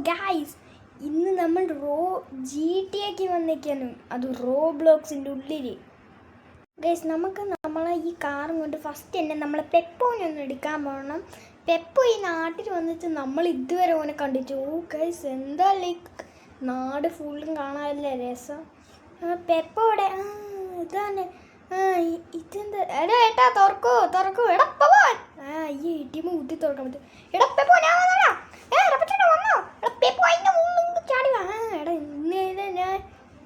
Guys, ഇന്ന് നമ്മൾ GTA വന്നേക്കാനും, അത് റോബ്ലോക്സിൻ്റെ ഉള്ളിൽ. ഗൈസ്, നമുക്ക് നമ്മളെ ഈ കാറും കൊണ്ട് ഫസ്റ്റ് തന്നെ നമ്മളെ പെപ്പോനെ ഒന്ന് എടുക്കാൻ പോകണം. പെപ്പോ ഈ നാട്ടിൽ വന്നിട്ട് നമ്മൾ ഇതുവരെ ഓനെ കണ്ടിച്ചു. ഗൈസ്, എന്താ ലൈക്ക് നാട് ഫുള്ളും കാണാനല്ലേ രസം. പെപ്പോ ഇവിടെ ഇതാണ്. ഇതെന്താ എടാ ഏട്ടാ, തുറക്കൂ തുറക്കൂ. എടപ്പോ ഈ ATM ഊട്ടി തുറക്കാൻ പറ്റും. എടപ്പോ ഞാൻ വന്നോടാ. വന്നോ പെപ്പോ ചാടി വാ. എടാ ഇന്ന് ഞാൻ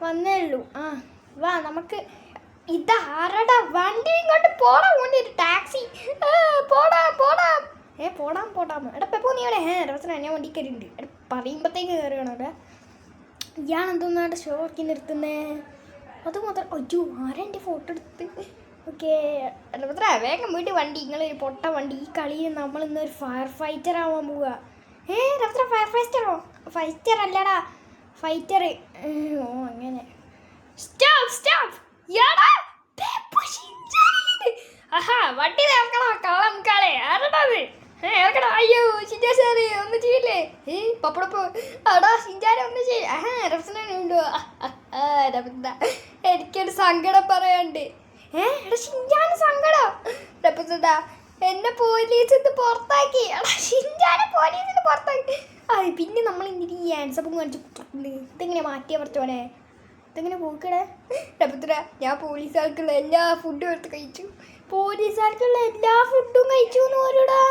വന്നേ ഉള്ളൂ. വാ നമുക്ക് ഇതാരടാ വണ്ടി ഇങ്ങോട്ട് പോടാ. ഒരു ടാക്സി പോടാ പോടാ. പോടാം. എടാ പെപ്പോ നീ ഇവിടെ രവസന ഞാൻ വണ്ടി കയറിയിട്ടുണ്ട്. എടാ പറയുമ്പോഴത്തേക്ക് കയറുകയാണ്. അവിടെ ഇയാളെന്തോന്നാണ്ട് ഷോ ആക്കി നിർത്തുന്നേ. അത് മാത്രം അയ്യോ ആരാ എൻ്റെ ഫോട്ടോ എടുത്ത്. ഓക്കെ രവത്ര വേഗം പോയിട്ട് വണ്ടി, നിങ്ങളൊരു പൊട്ട വണ്ടി. ഈ കളിയിൽ നമ്മളിന്നൊരു ഫയർ ഫൈറ്റർ ആവാൻ പോവുക. രവത്ര ഫയർ ഫൈറ്റർ അല്ലടാ, ഫൈറ്റർ. ഓ അങ്ങനെ. സ്റ്റോപ്പ്. വണ്ടി ഇറക്കണോ കള്ളം കളെ. ആരടാത് ഇറക്കണോ? അയ്യോ ഷിജാ സാറ് ഒന്നും ചെയ്യില്ലേ? പപ്പടപ്പോ അടാ ഷിജാനെ ഒന്നും ചെയ്യ. രവസനുണ്ടോ? എനിക്കൊരു സങ്കടം പറയാണ്ട്. എടാ ഷിജാന് സങ്കടം. രപ്പസടാ എന്നെ പോലീസിന്ന് പുറത്താക്കി. എടാ ഷിജാനെ പോലീസിന്ന് പുറത്താക്കി. പിന്നെ നമ്മൾ ഇങ്ങനെ ഈ ആൻസപ്പും കാണിച്ച് ഇതെങ്ങനെ മാറ്റിയാ പറ്റോനെ? ഇതെങ്ങനെ പോക്കടേ? രപ്പത്ര ഞാൻ പോലീസുകാർക്കുള്ള എല്ലാ ഫുഡും എടുത്ത് കഴിച്ചു. പോലീസുകാർക്കുള്ള എല്ലാ ഫുഡും കഴിച്ചു എന്ന് പറയൂടാ.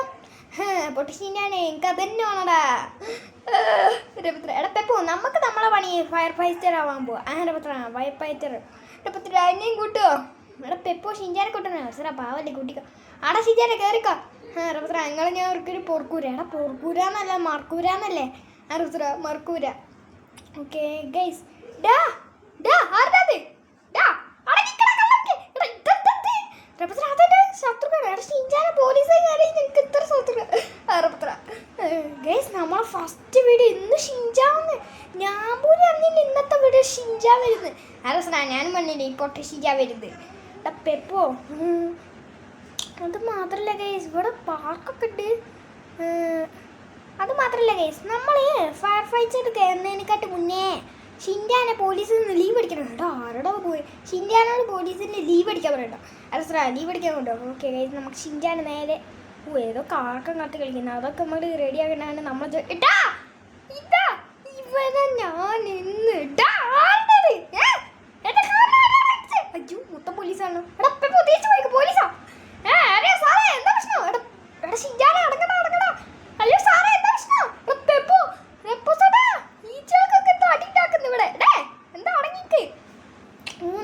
പൊട്ടിച്ചിട്ടാണ് എനിക്ക് അതന്നെ വേണടാ. രപത്ര എടപ്പെപ്പോ നമുക്ക് നമ്മളെ പണി ഫയർ ഫൈറ്റർ ആവാൻ പോവാ. രപത്ര ഫയർ ഫൈറ്റർ. രപത്ര അതിനെയും കൂട്ടുമോ? എടാ പെപ്പോ ഷിഞ്ചാനെ കൂട്ടണോ? സാറാ പാവല്ലേ കൂട്ടിക്കോ. ആടാ ഷിഞ്ചാനെ കയറിക്കോ. രപത്ര ഞങ്ങൾ ഞാൻ അവർക്കൊരു പൊർക്കൂര. എടാ പൊർക്കൂരാന്നല്ല മർക്കൂരാന്നല്ലേ. രപത്ര മർക്കൂര. Okay guys. നമ്മളെ ഫസ്റ്റ് വീഡിയോ ഇന്ന് ഷിഞ്ചാന്ന്. ഞാൻ പോലും അറിഞ്ഞില്ല ഇന്നത്തെ വീഡിയോ ഷിഞ്ചാ വരുന്നത്. അരസനാ ഞാനും പറഞ്ഞില്ലേ ഈ പൊട്ട ഷിഞ്ചാ വരുന്നത്. പെപ്പോ അത് മാത്രല്ല ഗൈസ്, ഇവിടെ പാർക്കൊക്കെ ഉണ്ട്. അത് മാത്രല്ല ഗൈസ്, നമ്മൾ ഫയർ ഫൈറ്റർ കയറുന്നതിനെക്കാട്ട് മുന്നേ ഷിൻഡാനെ പോലീസിൽ നിന്ന് ലീവ് അടിക്കണം കേട്ടോ. ആരോടോ പോയി ഷിൻഡാനോട് പോലീസിൻ്റെ ലീവ് അടിക്കാൻ പറയട്ടോ. അരസറാ ലീവ് അടിക്കാൻ കൊണ്ടോ. ഓക്കെ ഗൈസ്, നമുക്ക് ഷിൻഡാനെ നേരെ ഏതോ കാർക്കം കാത്ത് കളിക്കുന്നത് അതൊക്കെ നമ്മൾ റെഡി ആക്കണ്ടാണ്. നമ്മൾ ഇവനെ ഞാൻ ഇന്ന് അയ്യോ മൊത്തം പോലീസാണോ? പോലീസാ. സാറേ എന്താ പ്രശ്നം? എടാ ഷിൻഡാനെ അടങ്ങടാ. അയ്യോ സാറേ എന്താ പ്രശ്നം?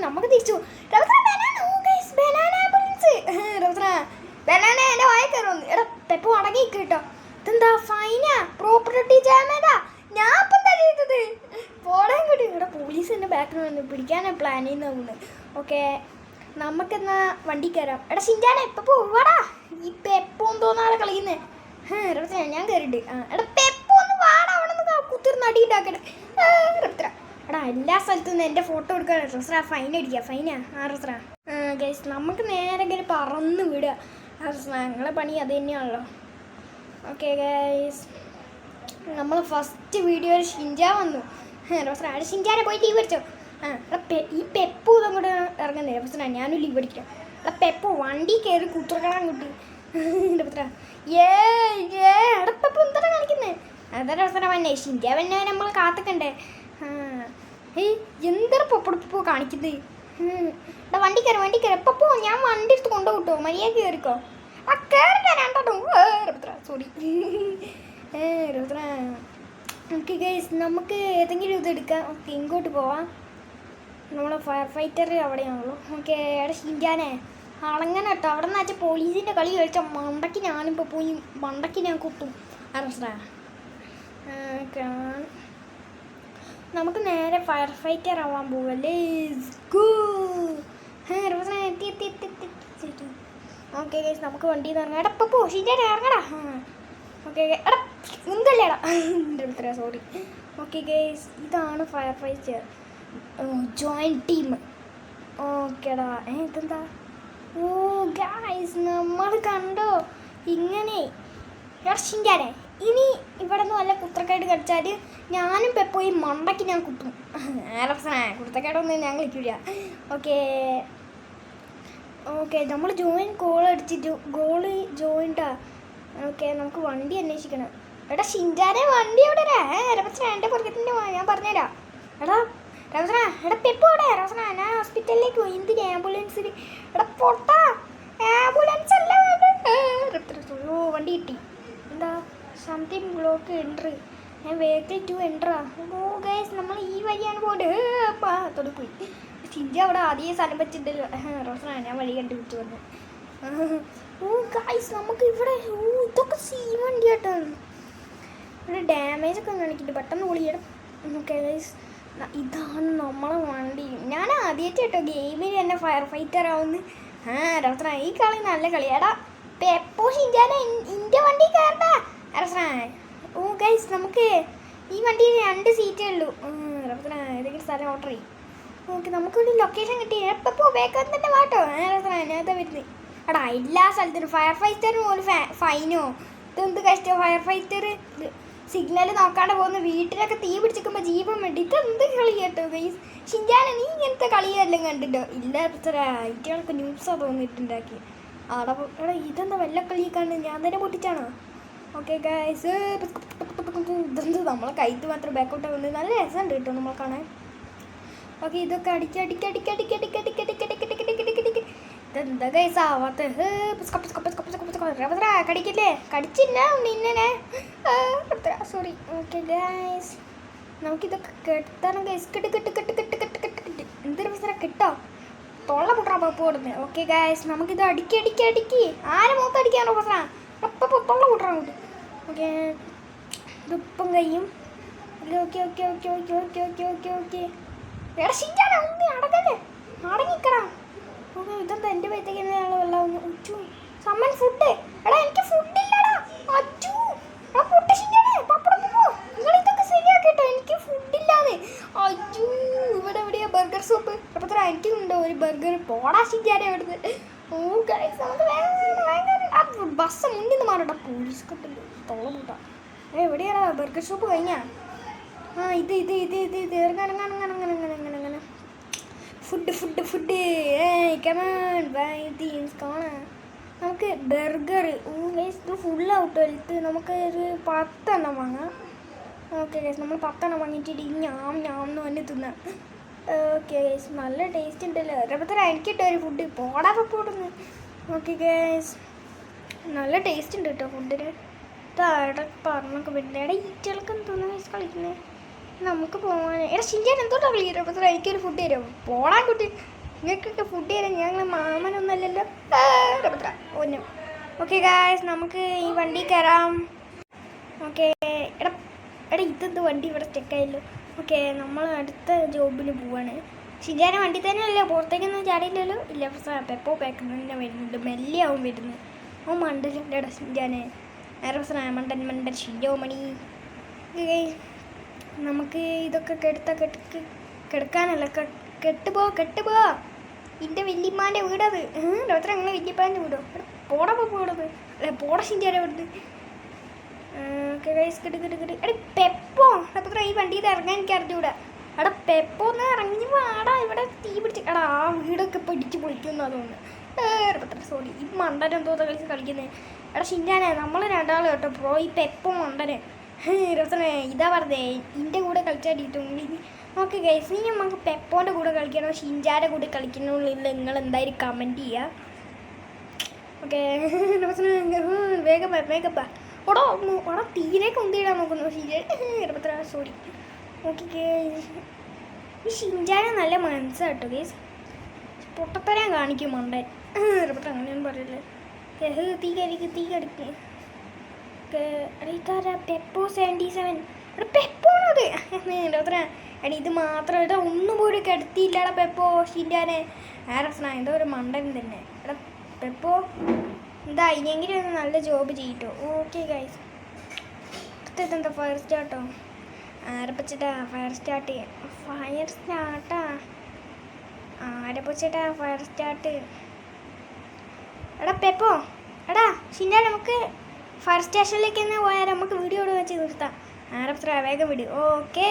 നമുക്ക് തിരിച്ചു. ബനാന എന്റെ വായ കയറുന്നു. എടാ പെപ്പോ അടങ്ങി കേട്ടോ. ഇതെന്താ ഫൈനാ? പ്രോപ്പർട്ടി ഡാമേജാ. ഞാൻ ഇപ്പം എന്താ ചെയ്തത്? പോടാൻ കൂടി. ഇവിടെ പോലീസ് എന്റെ ബാക്കിൽ വന്ന് പിടിക്കാനാണ് പ്ലാൻ ചെയ്യുന്നത്. ഓക്കെ നമുക്കെന്നാ വണ്ടി കയറാം. എടാ ഷിൻഡാനെ പെപ്പോ പോവാടാ. ഈ പെപ്പോ തോന്നാതെ കളിക്കുന്നേ. ഞാൻ കയറിയിട്ട്. എടാ പെപ്പോ ഒന്ന് വാടാ. അവിടെ നിന്ന് കുത്തിർന്ന് അടി ഉണ്ടാക്കട്ടെ. എടാ എല്ലാ സ്ഥലത്തു നിന്ന് എൻ്റെ ഫോട്ടോ എടുക്കാൻ റസ്ര ഫൈൻ അടിക്കുക. ഫൈനാ റസ്ര. ഗൈസ് നമുക്ക് നേരെ ഇങ്ങനെ പറന്ന് വിടുക. ഞങ്ങളെ പണി അത് തന്നെയാണല്ലോ. ഓക്കെ ഗൈസ്, നമ്മൾ ഫസ്റ്റ് വീഡിയോയിൽ ഷിൻജാ വന്നു. റസ്ര അവിടെ ഷിൻജാനെ പോയി ലീവ് അടിച്ചോ. ഈ പെപ്പു ഇതങ്ങോട്ട് ഇറങ്ങുന്നേ. റസ്ര ഞാനും ലീവ് അടിക്കാം. പെപ്പു വണ്ടി കയറി കുത്തിറക്കണം കുട്ടി. റസ്ര എടപ്പെപ്പോ എന്താ കാണിക്കുന്നേ? അതാ റസ്ര വന്നേ. ഷിൻജാ വന്നെ നമ്മൾ കാത്തിക്കണ്ടേ. എന്തൊരു പൊപ്പടപ്പോ കാണിക്കുന്നത്? എടാ വണ്ടി കയറി എപ്പോ ഞാൻ വണ്ടി എടുത്ത് കൊണ്ടുപോട്ടോ. മര്യാദ കയറിക്കോ. സോറി ഓക്കെ ഗൈസ്, നമുക്ക് ഏതെങ്കിലും ഇത് എടുക്കാം. ഓക്കെ ഇങ്ങോട്ട് പോവാം. നമ്മളെ ഫയർ ഫൈറ്റർ അവിടെയാണല്ലോ. ഓക്കെ എടാ ഷിൻജാനെ അളങ്ങനെ കേട്ടോ. അവിടെ നിന്ന് വെച്ചാൽ പോലീസിൻ്റെ കളി കളിച്ച മണ്ടയ്ക്ക് ഞാനിപ്പോൾ പോയി മണ്ടയ്ക്ക് ഞാൻ കുത്തും. അറസ്റ്റാ നമുക്ക് നേരെ ഫയർ ഫൈറ്റർ ആവാൻ പോവല്ലേ. ഓക്കെ ഗൈസ്, നമുക്ക് വണ്ടി ഇറങ്ങാം. എടപ്പോ ഷിൻഡാനെ ഇറങ്ങടാ. ഓക്കെ എടാ എന്തല്ലേടാ. സോറി. ഓക്കെ ഗൈസ്, ഇതാണ് ഫയർ ഫൈറ്റർ ജോയിൻറ്റ് ടീം. ഓക്കെടാ. ഇതെന്താ? ഓ ഗൈസ്, നമ്മൾ കണ്ടോ ഇങ്ങനെ. ഷിൻഡാനെ ഇനി ഇവിടെ നിന്ന് വല്ല കുത്രക്കേട് കളിച്ചാൽ ഞാനും പെപ്പോയി മണ്ടയ്ക്ക് ഞാൻ കുത്തും. കുത്രക്കേടൊന്നും ഞാൻ കളിക്കില്ല. ഓക്കെ ഓക്കെ നമ്മൾ ജോയിൻ കോൾ അടിച്ചിട്ട് ഗോള് ജോയിൻറ്റാ. ഓക്കെ നമുക്ക് വണ്ടി അന്വേഷിക്കണം. എടാ ഷിൻജാനെ വണ്ടി എവിടെ രവസന എൻ്റെ പുറകത്തിൻ്റെ ഞാൻ പറഞ്ഞുതരാം. എടാ രവസന എടാ പെപ്പോ എവിടെ രവസന ഞാൻ ഹോസ്പിറ്റലിലേക്ക് പോയി. എന്തിന് ആംബുലൻസിന്? എടാ പൊട്ടാ ആംബുലൻസ് അല്ല ഓ വണ്ടി കിട്ടി. എന്താ സംതിങ് ബ്ലോക്ക് എൻട്രി ഞാൻ വെഹിക്കിൾ ടു എൻട്രാ. ഓ ഗൈസ് നമ്മൾ ഈ വഴിയാണ് പോയിട്ട് തൊടി പോയി. ഷിൻജ അവിടെ ആദ്യം സ്ഥലം വെച്ചിട്ടല്ലോ റോസന ഞാൻ വഴി കണ്ടുപിടിച്ചു വന്നു. ഓ ഗൈസ് നമുക്ക് ഇവിടെ ഓ ഇതൊക്കെ സീ വണ്ടി കേട്ടോ. ഇവിടെ ഡാമേജ് ഒക്കെ കാണിക്കുന്നുണ്ട്. പെട്ടെന്ന് പൊളിയിടും. ഓക്കെ ഗൈസ് ഇതാണ് നമ്മളെ വണ്ടി. ഞാൻ ആദ്യമായിട്ട് കേട്ടോ ഗെയിമിൽ തന്നെ ഫയർ ഫൈറ്റർ ആവുന്നു. റോസന ഈ കളി നല്ല കളിയാടാ. പെപ്പോ ഷിൻജാനെ ഇൻ്റെ വണ്ടി കയറണ്ട റോസന. ഓ ഗൈസ് നമുക്ക് ഈ വണ്ടിയിൽ 2 സീറ്റേ ഉള്ളൂ. റോസന ഏതെങ്കിലും സ്ഥലം ഓർഡർ ചെയ്യും. ഓക്കെ നമുക്കൊരു ലൊക്കേഷൻ കിട്ടി. എപ്പോൾ വേഗം തന്നെ വാട്ടോ ഞാനതാ വരുന്നത്. എടാ എല്ലാ സ്ഥലത്തിനും ഫയർ ഫൈറ്ററിന് പോലും ഫൈനോ? ഇതെന്ത് കഷ്ടം ഫയർ ഫൈറ്റർ സിഗ്നൽ നോക്കാണ്ട് പോകുന്ന വീട്ടിലൊക്കെ തീ പിടിച്ചിരിക്കുമ്പോൾ ജീവൻ വേണ്ടി ഇതെന്ത് കളി കേട്ടോ ഗൈസ്. ഷിൻജാനെ നീ ഇങ്ങനത്തെ കളിയെല്ലാം കണ്ടിട്ടോ? ഇല്ല ഐറ്റുകൾക്ക് ന്യൂസാണ് തോന്നിയിട്ടുണ്ടാക്കി. എടാ ഇതെന്താ വല്ല കളിയൊക്കെയാണ് ഞാൻ തന്നെ പൊട്ടിച്ചാണോ? ഓക്കെ ഗൈസ് ഇതെന്ത് നമ്മളെ കൈത്ത് മാത്രം ബാക്കോട്ട് വന്നത് നല്ല രസമുണ്ട് കേട്ടോ നമ്മൾ കാണാൻ. ഓക്കെ ഇതൊക്കെ ഇതെന്താ ഗൈസ് ആവാത്ത കടിക്കില്ലേ? കടിച്ചില്ല നിന്നെ സോറി. ഓക്കെ ഗൈസ് നമുക്കിതൊക്കെ കെട്ടാണ് ഗൈസ്. എന്തൊരു പ്രശ്നം കിട്ടോ തൊള്ള പൊട്ടാ പോടുന്നത്. ഓക്കെ ഗൈസ് നമുക്കിത് അടുക്കി ആരെ മൂത്ത് അടിക്കാനോ പ്രശ്നം തൊള്ള പൊട്ടാൻ കൂട്ടി. ഓക്കെ ഇതിപ്പം കഴിയും. Okay okay okay okay okay okay okay okay എടാ ഷിൻജാനെ ഒന്ന് അടങ്ങല്ലേ അടങ്ങിക്കടാ. ഓക്കെ ഇതെന്താ എൻ്റെ വയറ്റേക്കുള്ള ഉച്ചു സമ്മൻ ഫുഡ്. എടാ എനിക്ക് ഫുഡില്ലടാ അച്ചു. എടാ പൊട്ട ഷിൻജാനെ പപ്പടം പോ നിങ്ങൾ ഇതൊക്കെ ശരിയാക്കട്ടോ. എനിക്ക് ഫുഡില്ലാതെ അച്ചു. ഇവിടെ എവിടെയാ ബർഗർ ഷോപ്പ്? അപ്പോൾ എനിക്കുണ്ടോ ഒരു ബർഗർ? പോടാ ഷിൻജാനെ അവിടുന്ന്. ഓ ഗൈസ് നമുക്ക് ആ ബസ് മുന്നിൽ നിന്ന് മാറട്ടാ. പോലീസ് കെട്ടില്ല തോള കൂട്ടാ. എവിടെയാടാ ബർഗർ ഷോപ്പ് കഴിഞ്ഞാ? ഇത് അങ്ങനെ ഫുഡ് കമാൻ കാണാം. നമുക്ക് ബർഗർ ഇത് ഫുള്ളാവട്ടോ. ഇത് നമുക്ക് ഒരു 10 എണ്ണം വാങ്ങാം. ഓക്കെ ഗൈസ് നമ്മൾ 10 എണ്ണം വാങ്ങിയിട്ട് ഞാമെന്ന് പറഞ്ഞ് തിന്നാം. ഓക്കെ ഗൈസ് നല്ല ടേസ്റ്റ് ഉണ്ടല്ലോ. അതേപോലെ എനിക്കിട്ടോ ഒരു ഫുഡ് പോടാ പോടുന്നു. ഓക്കെ ഗൈസ് നല്ല ടേസ്റ്റ് ഉണ്ട് കേട്ടോ ഫുഡിന്. താഴെ പറഞ്ഞൊക്കെ പറ്റില്ല. എടാ ഈറ്റകൾക്ക് തോന്നുന്നു ഗൈസ് കളിക്കുന്നത്. നമുക്ക് പോകാൻ എടാ ഷിൻജാൻ എന്തോട്ടാ കളിക്കുക? എനിക്കൊരു ഫുഡ് തരുമോ? പോടാൻ കുട്ടി നിങ്ങൾക്കൊക്കെ ഫുഡ് തരാം. ഞങ്ങൾ മാമനൊന്നല്ലല്ലോ ഒന്നും. ഓക്കെ ഗായ്സ് നമുക്ക് ഈ വണ്ടി കയറാം. ഓക്കെ എടാ ഇതെന്ത് വണ്ടി ഇവിടെ സ്റ്റക്കായല്ലോ. ഓക്കെ നമ്മൾ അടുത്ത ജോബിന് പോവാണ്. ഷിൻജാനെ വണ്ടി തന്നെയല്ലോ പുറത്തേക്കൊന്നും ചാടിയില്ലല്ലോ. ഇല്ല പെപ്പോ പേക്കുന്ന വരുന്നുണ്ട് മെല്ലെയാവും വരുന്നത്. ഓ മണ്ടലുണ്ട് എടാ ഷിൻജാനെ മണ്ടൻ ഷിൻജോ മണി. നമുക്ക് ഇതൊക്കെ കെടുക്കാനല്ല കെട്ടുപോ എൻ്റെ വല്യമ്മാൻ്റെ വീടത്. ഡോക്ടർ അങ്ങനെ വല്യപ്പാൻ്റെ വീടോ? പോടത് അല്ലെ പോട ഷിൻജാനെ ഇവിടുന്ന്. ഓക്കെ ഗൈസ് എടാ പെപ്പോ ഡോക്ടർ ഈ വണ്ടിയിൽ ഇറങ്ങാൻ എനിക്ക് അറിഞ്ഞൂടാ. എടാ പെപ്പോ ഒന്ന് ഇറങ്ങി വാടാ. ഇവിടെ തീ പിടിച്ച് എടാ ആ വീടൊക്കെ പിടിച്ച് പൊളിക്കുമെന്നാ തോന്നുന്നു. സോറി ഈ മണ്ടൻ എന്തോ കളിക്കുന്നത്. എടാ ഷിൻജാനെ നമ്മൾ രണ്ടാളും കേട്ടോ പ്രോ. ഈ പെപ്പോ മണ്ടനെ രസനെ ഇതാ പറഞ്ഞേ എൻ്റെ കൂടെ കളിച്ചാടിയിട്ടുണ്ട്. ഓക്കെ ഗൈസ് ഇനി നമുക്ക് പെപ്പോൻ്റെ കൂടെ കളിക്കണോ ഷിൻജാൻ്റെ കൂടെ കളിക്കണമെന്നില്ല നിങ്ങൾ എന്തായാലും കമൻറ്റ് ചെയ്യുക. ഓക്കെ വേഗം ഓടോ തീരെ കൊന്തിടാൻ നോക്കുന്നു ഷിൻജാൻ. സോറി. ഓക്കെ ഗൈസ് ഈ ഷിൻജാനെ നല്ല മനസ്സാണ് കേട്ടോ ഗൈസ്. പൊട്ടത്തരാൻ കാണിക്കും മണ്ടൻ. അങ്ങനെയൊന്നും പറയല്ലേ. തീ കടിക്കുക. പെപ്പോ 77 പെപ്പോണത് ഡോക്ടറെ. എടാ ഇത് മാത്രം എടാ ഒന്നും പോലും കിടത്തിയില്ലടാ പെപ്പോ ഷിൻജാനെ. രസന എന്തോ ഒരു മണ്ടൻ തന്നെ. എടാ പെപ്പോ എന്താ ഇനിയെങ്കിലും ഒന്ന് നല്ല ജോബ് ചെയ്യട്ടോ. ഓക്കെ ഗൈസ് ഇതെന്താ ഫയർ സ്റ്റാർട്ടോ? ആരപ്പച്ചിട്ടാ ഫയർ സ്റ്റാർട്ട് ആരപ്പച്ചിട്ടാ ഫയർ സ്റ്റാർട്ട്. എടാ പെപ്പോ എടാ ഷിൻജാൻ നമുക്ക് ഫയർ സ്റ്റേഷനിലേക്ക് തന്നെ പോയാൽ നമുക്ക് വീഡിയോ ഇവിടെ വെച്ച് നിർത്താം. ആരത്ര വേഗം വിടും. ഓക്കെ.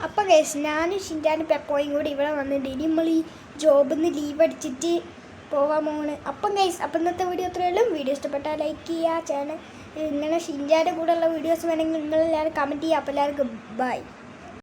അപ്പം ഗൈസ് ഞാനും ഷിൻചാനും പെപ്പോയും കൂടി ഇവിടെ വന്നിട്ട് ഇനി നമ്മൾ ഈ ജോബിൽ നിന്ന് ലീവ് അടിച്ചിട്ട് പോകാൻ പോകണ്. അപ്പം ഗൈസ് അപ്പം ഇന്നത്തെ വീഡിയോ അത്രയേ ഉള്ളൂ. വീഡിയോ ഇഷ്ടപ്പെട്ടാൽ ലൈക്ക് ചെയ്യുക. ചാനൽ ഇങ്ങനെ ഷിൻചാൻ്റെ കൂടെയുള്ള വീഡിയോസ് വേണമെങ്കിൽ നിങ്ങളെല്ലാവരും കമൻറ്റ് ചെയ്യുക. അപ്പോൾ എല്ലാവർക്കും ബൈ.